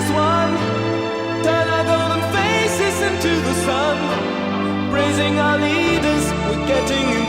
as one. Turn our golden faces into the sun. Praising our leaders, we're getting in